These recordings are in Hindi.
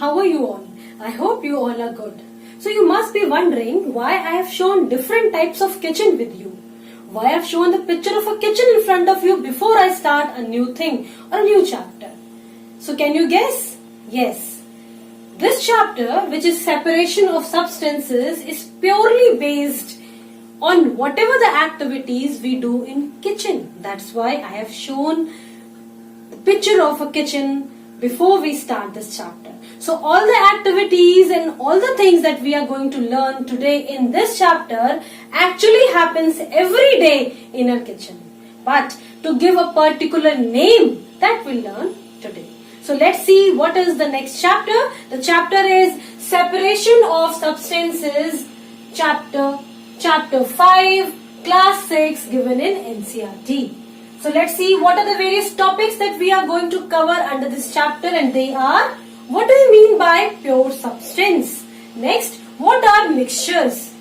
how are you all? I hope you all are good. So you must be wondering why I have shown different types of kitchen with you. Why I have shown the picture of a kitchen in front of you before I start a new thing or a new chapter. So can you guess? Yes. This chapter, which is separation of substances, is purely based on whatever the activities we do in kitchen. That's why I have shown the picture of a kitchen before we start this chapter. So all the activities and all the things that we are going to learn today in this chapter actually happens every day in our kitchen. But to give a particular name, that we'll learn today. So let's see what is the next chapter. The chapter is separation of substances, chapter 5, class 6, given in NCERT. So let's see what are the various topics that we are going to cover under this chapter, and they are: what do you mean by pure substance? Next, what are mixtures?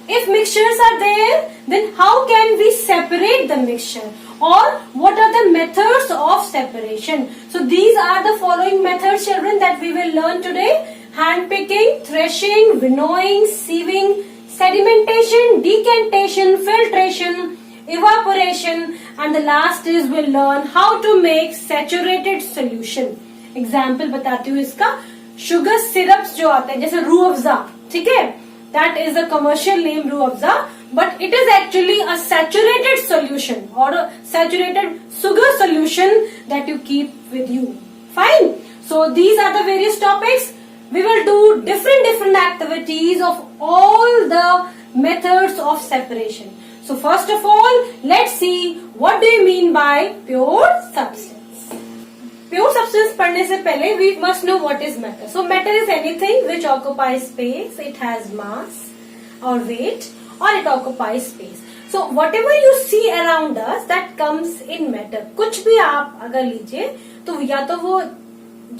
If mixtures are there, then how can we separate the mixture? Or what are the methods of separation? So these are the following methods, children, that we will learn today: hand picking, threshing, winnowing, sieving, sedimentation, decantation, filtration, evaporation, and the last is we'll learn how to make saturated solution. Example बताती हूँ इसका. शुगर सिरप्स जो आते हैं जैसे रूह अफ़ज़ा, ठीक है, that is a commercial name Rooh Afza, but it is actually a saturated solution or saturated sugar solution that you keep with you. Fine. So these are the various topics. We will do different activities of all the methods of separation. So first of all, let's see what do you mean by pure substance. Pure substance पढ़ने से पहले we must know what is matter. So matter is anything which occupies space. It has mass or weight, or it occupies space. So whatever you see around us, that comes in matter. कुछ भी आप अगर लीजिए तो या तो वो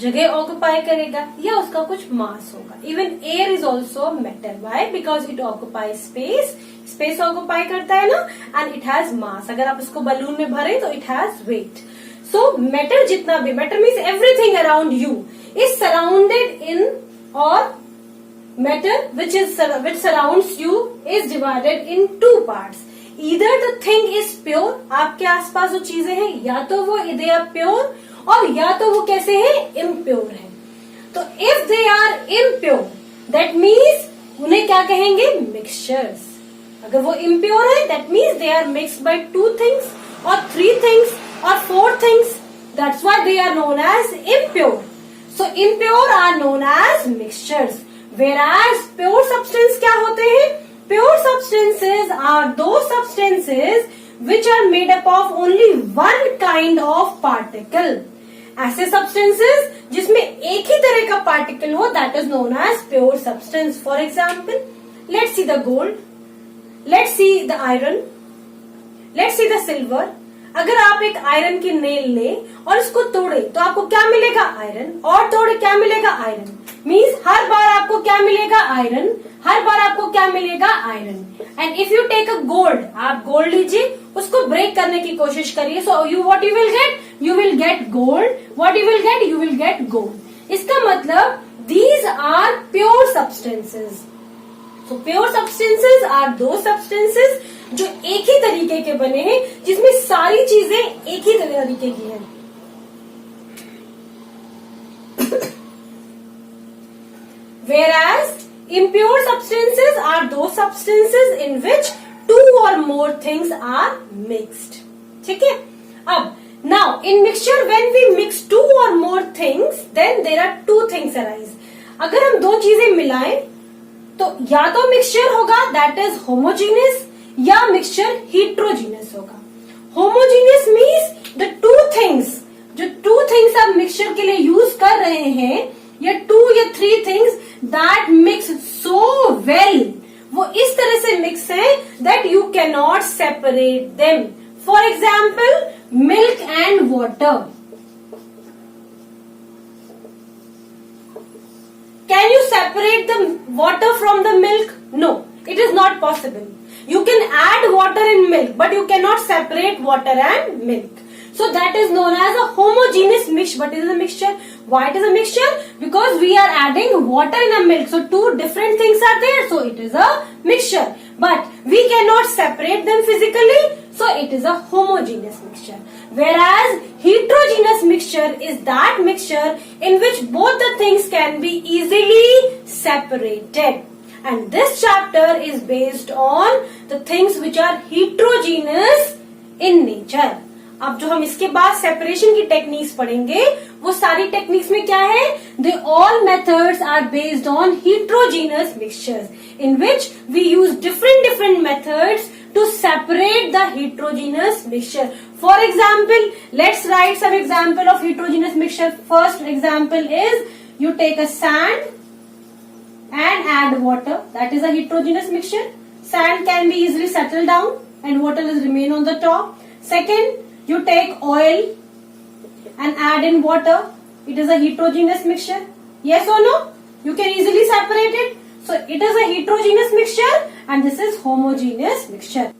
जगह ऑक्युपाई करेगा या उसका कुछ मास होगा. Even air is also matter. Why? Because it occupy space. Space occupy करता है ना, एंड इट हैज मास. अगर आप इसको बलून में भरे तो it has weight. So matter जितना भी, matter means everything around you is surrounded in, और matter which surrounds you is divided in two parts. Either the thing is pure, आपके आसपास जो चीजें हैं या तो वो दे आर प्योर, और या तो वो कैसे है, इम्प्योर है. तो if they are impure, that means उन्हें क्या कहेंगे, मिक्सचर्स. अगर वो इम्प्योर है, that means they are mixed by 2 things और 3 थिंग्स और 4 things. That's why they are known as impure. So impure are known as mixtures. Whereas pure substance क्या होते हैं? Pure substances are those substances which are made up of only one kind of particle. ऐसे सब्सटेंसेस जिसमें एक ही तरह का पार्टिकल हो, that is known as pure substance. For example, let's see the gold, let's see the iron, let's see the silver. अगर आप एक आयरन की नेल ले और इसको तोड़े तो आपको क्या मिलेगा, आयरन. और तोड़े क्या मिलेगा, आयरन. मीन्स हर बार आपको क्या मिलेगा, आयरन. हर बार आपको क्या मिलेगा, iron. And if you take a gold, आप गोल्ड लीजिए, उसको ब्रेक करने की कोशिश करिए. So you what you will get, you will get gold. What you will get, you will get gold. इसका मतलब these are pure substances. So pure substances are those substances जो एक ही तरीके के बने हैं, जिसमें सारी चीजें एक ही तरीके की हैं. Whereas impure substances are those substances in which 2 or more things are mixed. ठीक है? अब now in mixture, when we mix 2 or more things, then there are 2 things arise. अगर हम 2 चीजें मिलाएं तो या तो मिक्सचर होगा that is homogeneous, या मिक्सचर heterogeneous होगा. Homogeneous means the 2 things, जो 2 things आप मिक्सचर के लिए यूज कर रहे हैं, या 2 या 3 things that mix so well, वो इस तरह से मिक्स है that you cannot separate them. For example, milk and water. Can you separate the water from the milk? No, it is not possible. You can add water in milk, but you cannot separate water and milk. So that is known as a homogeneous mixture. What is a mixture? Why it is a mixture? Because we are adding water in a milk. So two different things are there. So it is a mixture. But we cannot separate them physically. So it is a homogeneous mixture. Whereas heterogeneous mixture is that mixture in which both the things can be easily separated. And this chapter is based on the things which are heterogeneous in nature. अब जो हम इसके बाद सेपरेशन की टेक्निक्स पढ़ेंगे वो सारी टेक्निक्स में क्या है? They all methods are based on heterogeneous mixtures in which we use different methods to separate the heterogeneous mixture. For example, let's write some example of heterogeneous mixture. First example is you take a sand and add water. That is a heterogeneous mixture. Sand can be easily settled down and water will remain on the top. Second, you take oil and add in water. It is a heterogeneous mixture. Yes or no? You can easily separate it. So it is a heterogeneous mixture and this is homogeneous mixture.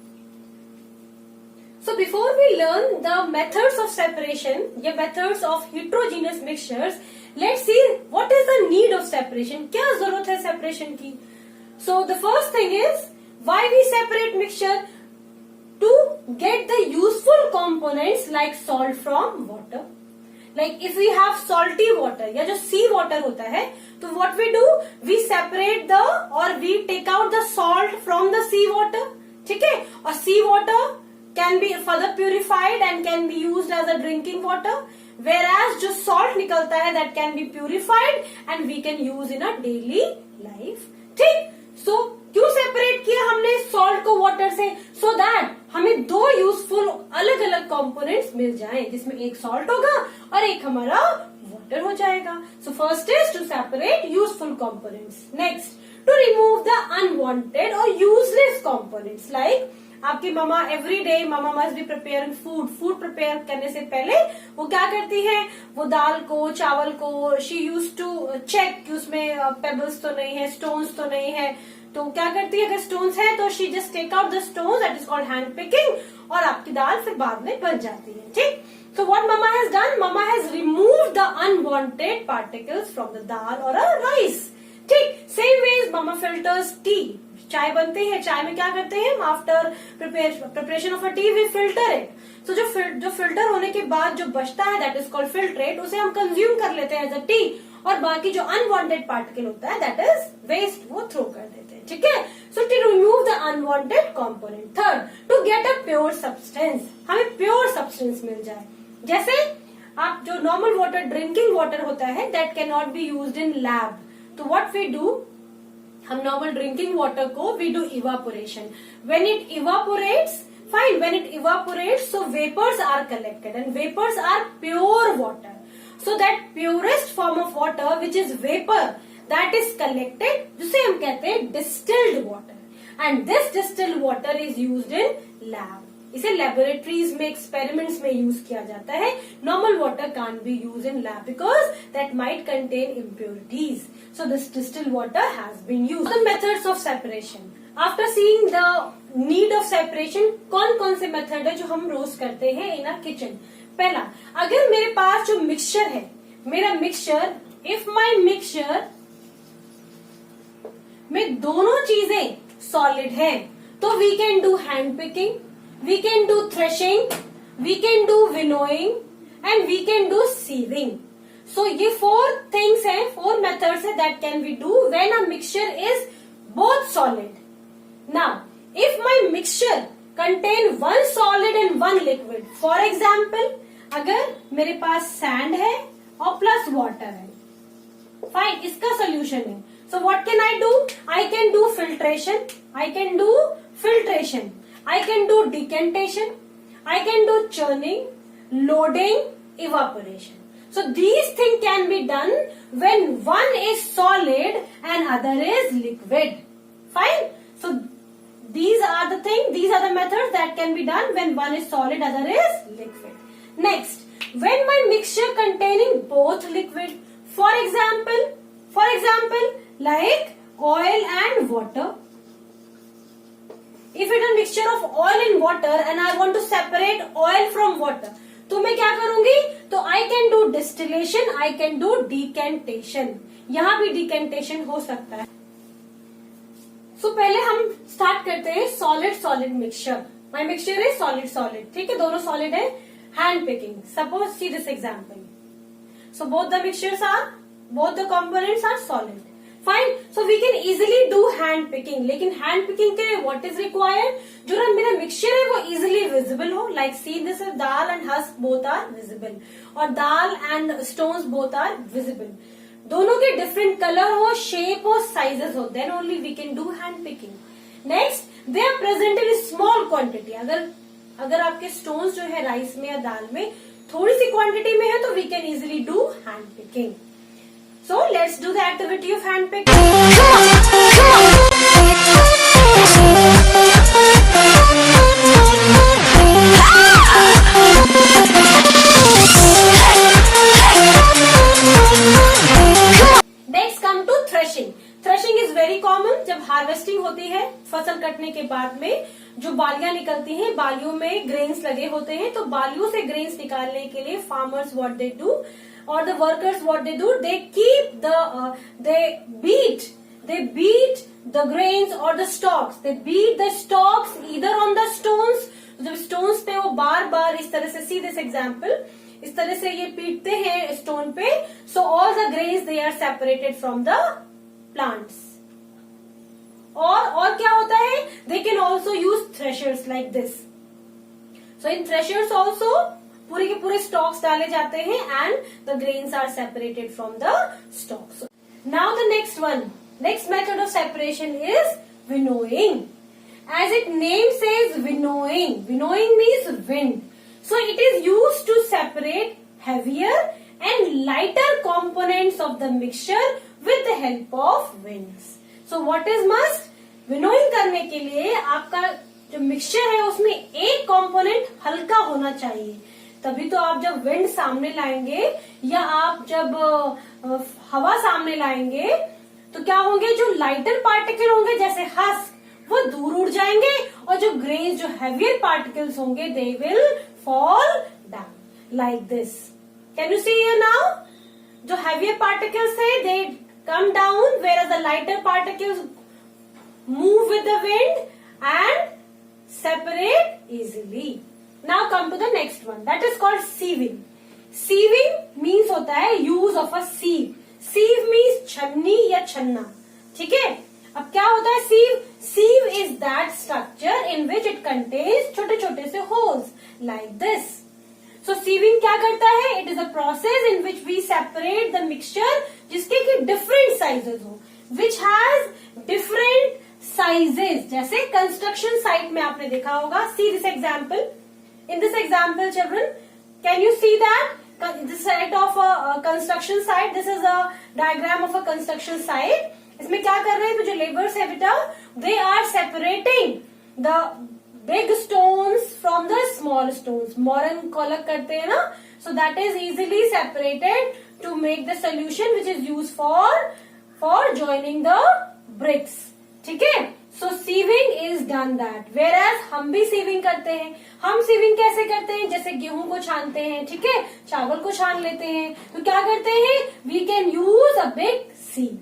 So before we learn the methods of separation, the methods of heterogeneous mixtures, let's see what is the need of separation. क्या जरूरत है separation की? So the first thing is why we separate mixture? To get the useful components like salt from water. Like if we have salty water या जो sea water होता है, तो what we do? We separate the or we take out the salt from the sea water. ठीक है? और sea water can be further purified and can be used as a drinking water. Whereas जो salt निकलता है that can be purified and we can use in a daily life. ठीक? So क्यों सेपरेट किया हमने सॉल्ट को वाटर से? सो दैट हमें दो यूजफुल अलग अलग कंपोनेंट्स मिल जाएं, जिसमें एक सॉल्ट होगा और एक हमारा वाटर हो जाएगा. So first is to separate useful components. Next, to remove the unwanted और यूजलेस कंपोनेंट्स. लाइक आपकी mama every day mama must be preparing food prepare करने से पहले वो क्या करती है? वो दाल को, चावल को शी यूज टू चेक कि उसमें पेबल्स तो नहीं है, स्टोन्स तो नहीं है. तो क्या करती है? अगर स्टोन्स है तो she just take out the stones, that is called hand picking, और आपकी दाल फिर बाद में बन जाती है. ठीक. So what mama has done? Mama has removed the unwanted particles from the dal or a rice. ठीक. Same ways mama filters tea. चाय बनती है, चाय में क्या करते हैं? After preparation of a T V filter it. तो जो फिल्टर होने के बाद जो बचता है दैट इज कॉल्ड फिल्ट्रेट, उसे हम कंज्यूम कर लेते हैं एज अ टी, और बाकी जो अनवांटेड पार्टिकल होता है दैट इज वेस्ट, वो थ्रो कर देते हैं. ठीक है. So to remove the unwanted component. Third, to get a pure substance. हमें प्योर सब्सटेंस मिल जाए. जैसे आप जो नॉर्मल वाटर, ड्रिंकिंग वाटर होता है that can not be used in lab. तो व्हाट वी डू, हम नॉर्मल ड्रिंकिंग वाटर को we do evaporation. When it evaporates, fine, when it evaporates, so vapors are collected and vapors are pure water. So that purest form of water which is vapor, that is collected, जिसे हम कहते हैं distilled water, and this distilled water is used in lab. इसे लेबोरेटरीज में, एक्सपेरिमेंट्स में यूज किया जाता है. Normal water can't be use in lab because that might contain impurities. So this distilled water has been used. The methods of separation. After seeing the need of separation, कौन कौन से मेथड है जो हम रोज करते हैं इन अ किचन? पहला, अगर मेरे पास जो मिक्सचर है, मेरा मिक्सचर, इफ माई मिक्सचर में दोनों चीजें सॉलिड है, तो we can do hand picking, we can do threshing, we can do winnowing and we can do sieving. So ये four things हैं, four methods हैं that can we do when a mixture is both solid. Now, if my mixture contain one solid and one liquid, for example, अगर मेरे पास sand है और plus water है, fine, इसका solution है. So what can I do? I can do filtration, I can do filtration, I can do decantation, I can do churning, loading, evaporation. So these things can be done when one is solid and other is liquid. Fine. So these are the things, these are the methods that can be done when one is solid, other is liquid. Next, when my mixture containing both liquid, for example, like oil and water. If it is a mixture of oil and water and I want to separate oil from water, तो मैं क्या करूंगी, तो I can do distillation, I can do decantation, यहां भी डिकेंटेशन हो सकता है। सो पहले हम स्टार्ट करते हैं solid solid mixture. My mixture is solid solid, ठीक है, दोनों सॉलिड है। Hand picking, suppose see this example, so both the mixtures are, both the components are solid, fine. So we can easily do hand picking, लेकिन हैंड पिकिंग के लिए व्हाट इज रिक्वायर्ड, जो मेरा मिक्सचर है वो इजिली विजिबल हो, like see this dal and husk both are visible, और dal and stones both are visible, दोनों के डिफरेंट कलर हो, शेप हो, साइजेस हो, then only we can do hand picking. Next, they are present in small quantity, अगर आपके स्टोन्स जो है राइस में या दाल में थोड़ी सी क्वांटिटी में है तो we can easily do hand picking. So let's do the activity of hand picking. Threshing is very common, जब हार्वेस्टिंग होती है, फसल कटने के बाद में जो बालियां निकलती हैं, बालियों में ग्रेन्स लगे होते हैं, तो बालियों से ग्रेन्स निकालने के लिए फार्मर्स व्हाट दे डू, और the workers what they do, they keep they beat the grains or the stalks, they beat the stalks either on the stones, जब स्टोन्स पे वो बार बार इस तरह से, सी दिस एग्जाम्पल, इस तरह से ये पीटते हैं स्टोन पे, so all the grains they are separated from the plants. और क्या होता है, they can also use threshers like this, so in threshers also पूरे के पूरे स्टॉक्स डाले जाते हैं and the grains are separated from the stalks. Now the next method of separation is winnowing. As its name says, winnowing means wind, so it is used to separate heavier and lighter components of the mixture with the help of winds. So what is must, winnowing करने के लिए आपका जो मिक्सचर है उसमें एक कंपोनेंट हल्का होना चाहिए, तभी तो आप जब विंड सामने लाएंगे या आप जब हवा सामने लाएंगे तो क्या होंगे, जो लाइटर पार्टिकल होंगे जैसे हस्क, वो दूर उड़ जाएंगे, और जो ग्रेन्स, जो हैवियर पार्टिकल्स होंगे, they will fall down like this. Can you see here now, जो हैवियर पार्टिकल्स है they come down, whereas the lighter particles move with the wind and separate easily. Now come to the next one, that is called sieving. Sieving means होता है use of a sieve. Sieve means छन्नी या छन्ना, ठीक है। अब क्या होता है sieve? Sieve is that structure in which it contains छोटे छोटे से holes like this. So sieving क्या करता है? It is a process in which we separate the mixture जिसके की different sizes हो, which has different sizes. जैसे construction site में आपने देखा होगा, see this example. In this example, children, can you see that? This site of a construction site. This is a diagram of a construction site. इसमें क्या कर रहे हैं, तो जो लेबर्स है बेटा, they are separating the big stones from the small stones. मोरन को अलग करते हैं ना, so that is easily separated to make the solution which is used for joining the bricks. ठीक है, so sieving is done that. Whereas हम भी sieving करते हैं। हम sieving कैसे करते हैं, जैसे गेहूं को छानते हैं, ठीक है, चावल को छान लेते हैं, तो क्या करते हैं, we can use a big sieve.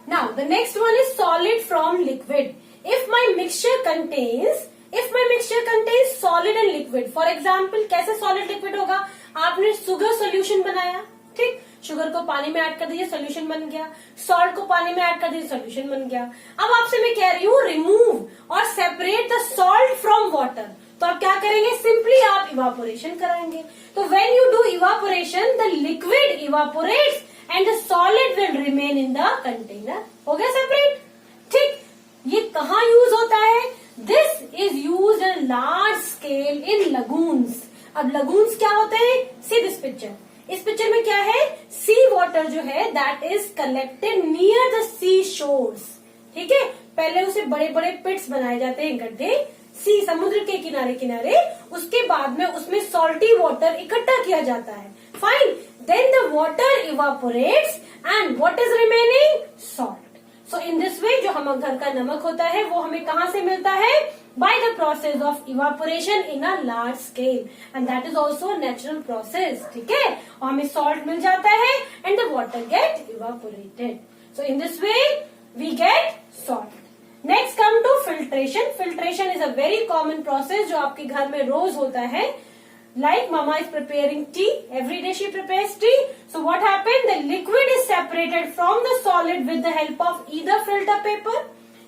Now the next one is solid from liquid. If my mixture contains solid and liquid, for example, कैसे solid liquid होगा, आपने sugar solution बनाया, ठीक, शुगर को पानी में ऐड कर दीजिए, सोल्यूशन बन गया, सॉल्ट को पानी में ऐड कर दीजिए, सोल्यूशन बन गया। अब आपसे मैं कह रही हूँ रिमूव और separate the salt from water, तो आप क्या करेंगे, सिंपली आप इवापोरेशन कराएंगे। तो when you do evaporation, the liquid evaporates and the solid will remain in the container. हो गया सेपरेट, ठीक। ये कहाँ यूज होता है, this is use in large scale in lagoons. अब लगून्स क्या होते हैं, सी दिस पिक्चर, इस पिक्चर में क्या है, सी वाटर जो है that is collected near the C shores, ठीक है। पहले उसे बड़े बड़े पिट्स बनाए जाते हैं, गड्ढे, सी समुद्र के किनारे किनारे, उसके बाद में उसमें सॉल्टी वाटर इकट्ठा किया जाता है. Fine, then the water evaporates and what is remaining? Salt. So in this way जो हम घर का नमक होता है वो हमें कहाँ से मिलता है? By the process of evaporation in a large scale, and that is also natural process. ठीक है, और हमें सॉल्ट मिल जाता है and the water get evaporated. So in this way we get salt. Next come to filtration. Filtration is a very common process जो आपके घर में रोज होता है. Like mama is preparing tea, every day she prepares tea. So what happened? The liquid is separated from the solid with the help of either filter paper,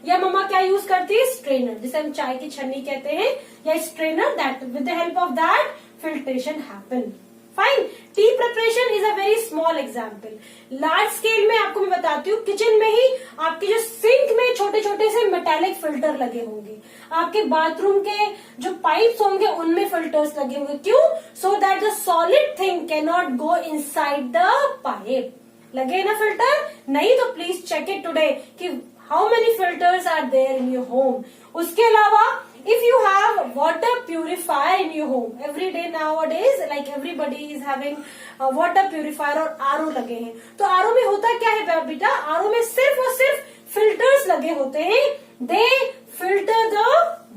या ममा क्या यूज करती है? स्ट्रेनर, जिसे हम चाय की छन्नी कहते हैं, या strainer. That with the help of that filtration happen. Fine. T preparation is a very small example. Large scale में आपको मैं बताती हूँ, किचन में ही आपके जो सिंक में छोटे छोटे से मेटालिक फिल्टर लगे होंगे, आपके बाथरूम के जो पाइप्स होंगे उनमें फिल्टर्स लगे होंगे. क्यों? So that the solid thing can not go inside the pipe. लगे ना फिल्टर? नहीं तो प्लीज चेक इट टुडे कि how many filters are there in your home. उसके अलावा if you have water purifier in your home, every day nowadays like everybody is having water purifier और आरओ लगे हैं. तो आरओ में होता क्या है बेटा? आरओ में सिर्फ और सिर्फ फिल्टर्स लगे होते हैं. They filter the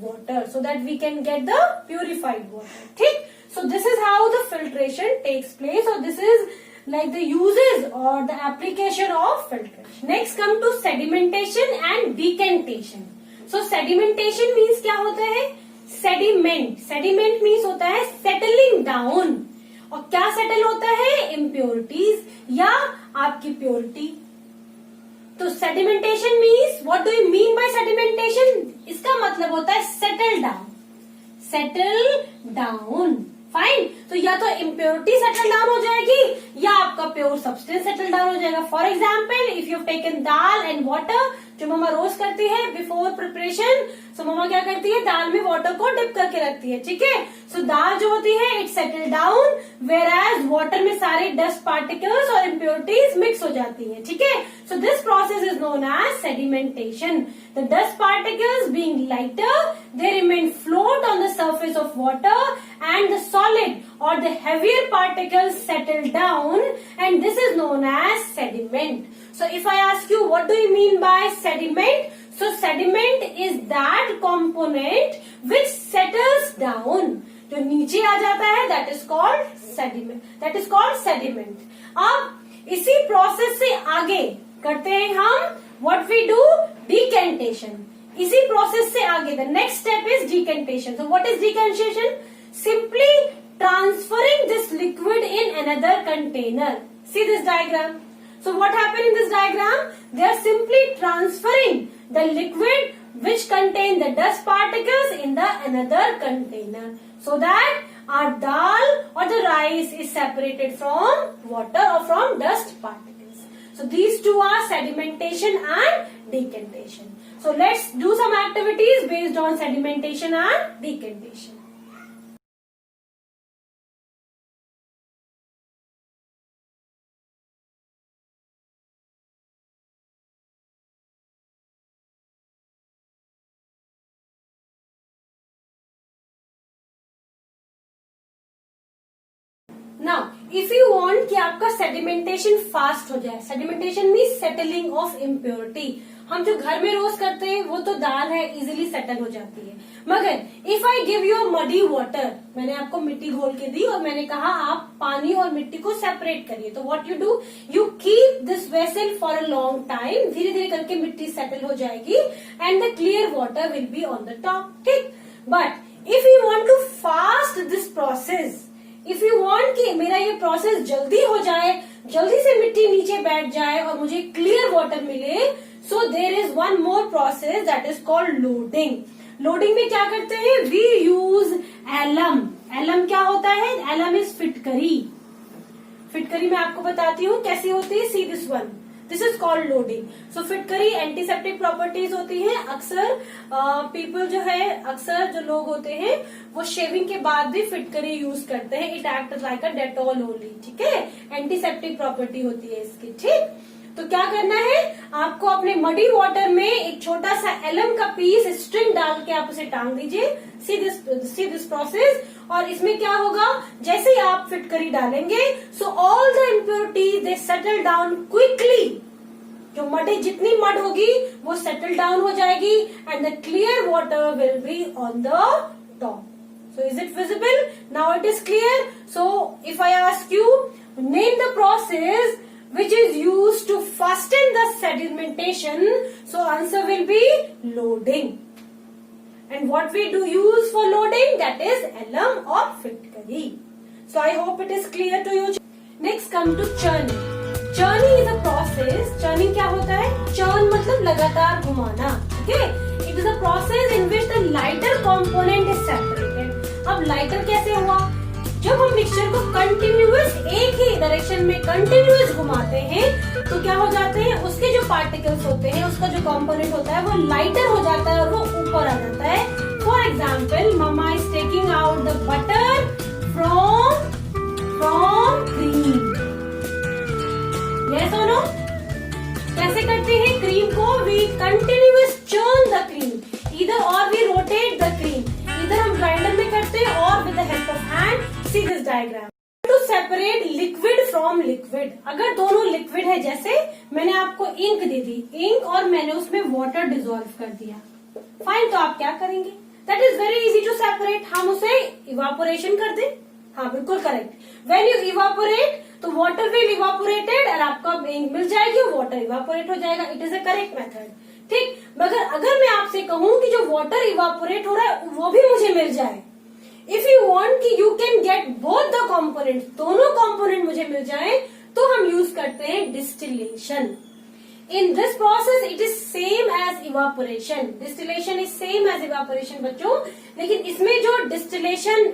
water so that we can get the purified water. ठीक? So this is how the filtration takes place, or this is like the uses or the application of filtration. Next come to sedimentation and decantation. So sedimentation means क्या होता है? Sediment. Sediment means होता है settling down. और क्या settle होता है? Impurities या आपकी purity. तो sedimentation means, what do you mean by sedimentation? इसका मतलब होता है settle down. Settle down. Fine. तो या तो इम्प्योरिटी सेटल डाउन हो जाएगी या आपका प्योर सब्सटेंस सेटल डाउन हो जाएगा. For example, if you taken dal and water, जो मम्मा रोज करती है बिफोर प्रिपरेशन. सो मम्मा क्या करती है? दाल में वाटर को डिप करके रखती है. ठीक है. सो दाल जो होती है it settle down, whereas water में सारे डस्ट पार्टिकल्स और इम्प्योरिटीज मिक्स हो जाती है. ठीक है. So this process is known as sedimentation. The dust particles being lighter, they remain float on the surface of water, and the solid or the heavier particles settle down, and this is known as sediment. So if I ask you, what do you mean by sediment? So sediment is that component which settles down. जो नीचे आ जाता है that is called sediment. That is called sediment. अब इसी प्रोसेस से आगे करते हैं हम what we do? Decantation. इसी प्रोसेस से आगे the next step is decantation. So what is decantation? Simply transferring this liquid in another container. See this diagram. So what happen in this diagram? They are simply transferring the liquid which contain the dust particles in the another container, so that our dal or the rice is separated from water or from dust particles. So these two are sedimentation and decantation. So let's do some activities based on sedimentation and decantation. Now, if you want कि आपका sedimentation fast हो जाए, sedimentation means settling of impurity. हम जो घर में रोज करते हैं वो तो दाल है, इजीली सेटल हो जाती है. मगर if I give you muddy water, मैंने आपको मिट्टी घोल के दी और मैंने कहा आप पानी और मिट्टी को सेपरेट करिए, तो what you do? You keep this vessel for a long time. धीरे धीरे करके मिट्टी सेटल हो जाएगी and the clear water will be on the top. ठीक. But if you want to fast this process, if you want कि मेरा ये प्रोसेस जल्दी हो जाए, जल्दी से मिट्टी नीचे बैठ जाए और मुझे क्लियर वाटर मिले, so there is one more process that is called loading. Loading में क्या करते हैं? We use alum. एलम क्या होता है? एलम इज फिटकरी. फिटकरी मैं आपको बताती हूँ कैसी होती है. See this one. This is called loading. So फिटकरी एंटीसेप्टिक प्रॉपर्टीज होती है. अक्सर पीपल जो है, अक्सर जो लोग होते हैं वो शेविंग के बाद भी फिटकरी यूज करते हैं. It act like a Dettol only. ठीक है. एंटीसेप्टिक प्रॉपर्टी होती है इसकी. ठीक. तो क्या करना है, आपको अपने मडी वाटर में एक छोटा सा एलम का पीस स्ट्रिंग डाल के आप उसे टांग दीजिए। See this process. और इसमें क्या होगा, जैसे ही आप फिटकरी डालेंगे, सो all the impurities they settle down quickly. जो मड, जितनी मड होगी वो सेटल डाउन हो जाएगी and the clear water will be on the top. So is it visible? Now it is clear. So if I ask you, name the process which is used to fasten the sedimentation, so answer will be loading. And what we do use for loading, that is alum or fitkari. So I hope it is clear to you. Next come to churning. Churning is a process. Churning क्या होता है? Churn मतलब लगातार घुमाना. Okay? It is a process in which the lighter component is separated. अब लाइटर कैसे हुआ, जब हम मिक्सचर को कंटिन्यूअस एक ही डायरेक्शन में कंटिन्यूअस घुमाते हैं तो क्या हो जाते हैं, उसके जो पार्टिकल्स होते हैं, उसका जो कंपोनेंट होता है वो लाइटर हो जाता है और वो ऊपर आ जाता है। For example, mamma is taking out the butter from cream. Yes और नो? कैसे करते हैं क्रीम को? We continuous churn the cream, इधर और वी रोटेट द क्रीम, इधर हम ग्राइंडर में करते हैं और with the help of hand. See this diagram. To separate liquid from liquid, अगर दोनों लिक्विड है, जैसे मैंने आपको इंक दे दी, इंक और मैंने उसमें वाटर डिसॉल्व कर दिया, फाइन, तो आप क्या करेंगे? That is very easy to separate. हम उसे इवापोरेशन कर दें। हाँ बिल्कुल करेक्ट। व्हेन यू इवापोरेट तो वाटर विल इवापोरेटेड और आपको इंक मिल जाएगी, वाटर इवापोरेट हो जाएगा। It is a correct method. ठीक, मगर अगर मैं आपसे कहूं कि जो वाटर इवापोरेट हो रहा है वो भी मुझे मिल जाए, इफ यू वांट कि you can get both the component, दोनों कंपोनेंट मुझे मिल जाए, तो हम यूज करते हैं distillation. In this process it is same as evaporation. Distillation is same as evaporation बच्चों, लेकिन इसमें जो डिस्टिलेशन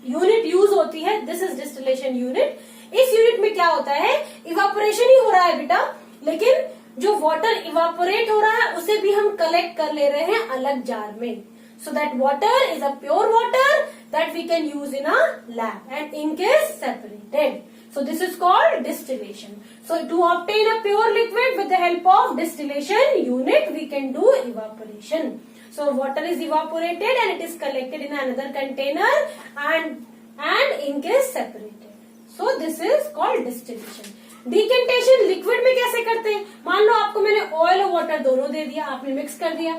यूनिट यूज होती है, दिस इज डिस्टिलेशन यूनिट। इस यूनिट में क्या होता है, इवापोरेशन ही हो रहा है बेटा, लेकिन जो वाटर इवापोरेट हो रहा है उसे भी हम कलेक्ट कर ले रहे हैं अलग जार में, so that water is a pure water that we can use in a lab and ink is separated. So this is called distillation. So to obtain a pure liquid with the help of distillation unit, we can do evaporation. So water is evaporated and it is collected in another container and ink is separated. So this is called distillation. Decantation liquid में कैसे करते हैं? मान लो आपको मैंने oil और water दोनों दे दिया, आपने मिक्स कर दिया.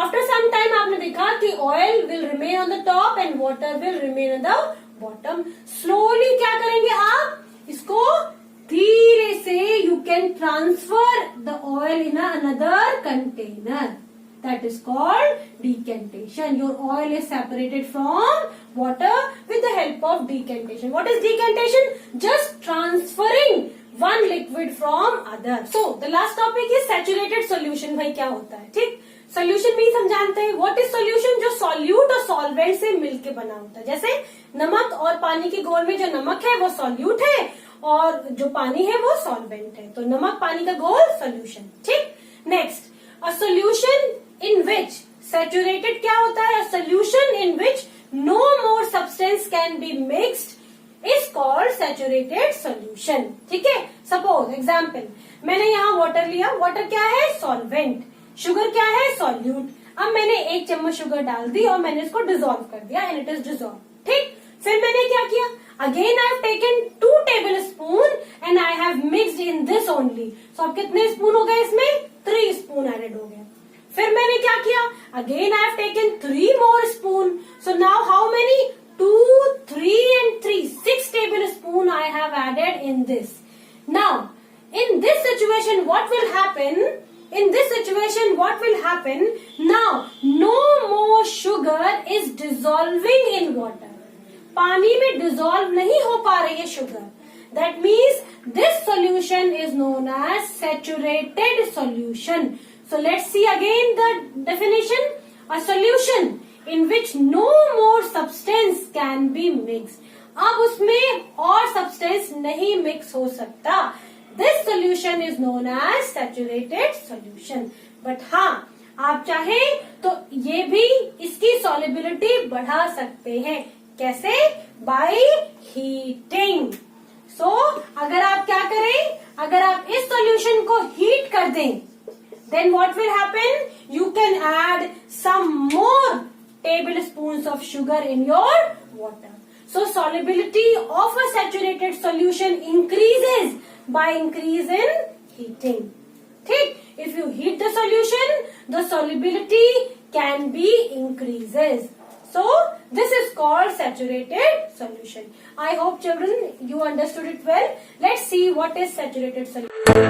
After some time आपने देखा कि oil will remain on the top and water will remain on the bottom. Slowly क्या करेंगे आप? इसको धीरे से you can transfer the oil in another container. That is called decantation. Your oil is separated from water with the help of decantation. What is decantation? Just transferring one liquid from other. So the last topic is saturated solution. भाई क्या होता है? ठीक, सोल्यूशन मीन्स हम जानते हैं व्हाट इज सोल्यूशन, जो सॉल्यूट और सॉल्वेंट से मिलके बना होता है। जैसे नमक और पानी के घोल में जो नमक है वो सॉल्यूट है और जो पानी है वो सॉल्वेंट है, तो नमक पानी का घोल सोल्यूशन। ठीक, next, a solution in which saturated क्या होता है? A solution in which no more substance can be mixed is called saturated solution. ठीक है, सपोज एग्जाम्पल, मैंने यहाँ वाटर लिया, वाटर क्या है? सॉल्वेंट, शुगर क्या है? सॉल्यूट। अब मैंने 1 चम्मच शुगर डाल दी और मैंने इसको डिसॉल्व कर दिया एंड इट इज डिसॉल्व। ठीक, फिर मैंने क्या किया? Again I have taken 2 table spoon and I have mixed in this only. So अब कितने स्पून हो गए इसमें? 3 स्पून एडेड हो गए। फिर मैंने क्या किया? Again I have taken 3 more spoon. So now how many? 2, 3 and 3, 6 tablespoon I have added in this. Now, in this situation, what will happen? In this situation, what will happen? Now, no more sugar is dissolving in water. पानी में डिसॉल्व नहीं हो पा रही है sugar. That means this solution is known as saturated solution. So let's see again the definition. A solution in which no more substance can be mixed. अब उसमें और substance नहीं mix हो सकता. This solution is known as saturated solution. But हाँ, आप चाहें तो ये भी इसकी solubility बढ़ा सकते हैं. कैसे? By heating. So अगर आप क्या करें, अगर आप इस सॉल्यूशन को हीट कर दें, then what will happen? You can add some more tablespoons of sugar in your water. So solubility of a saturated solution increases by increase in heating. ठीक? If you heat the solution, the solubility can be increases. So this is called saturated solution. I hope children you understood it well. Let's see what is saturated solution.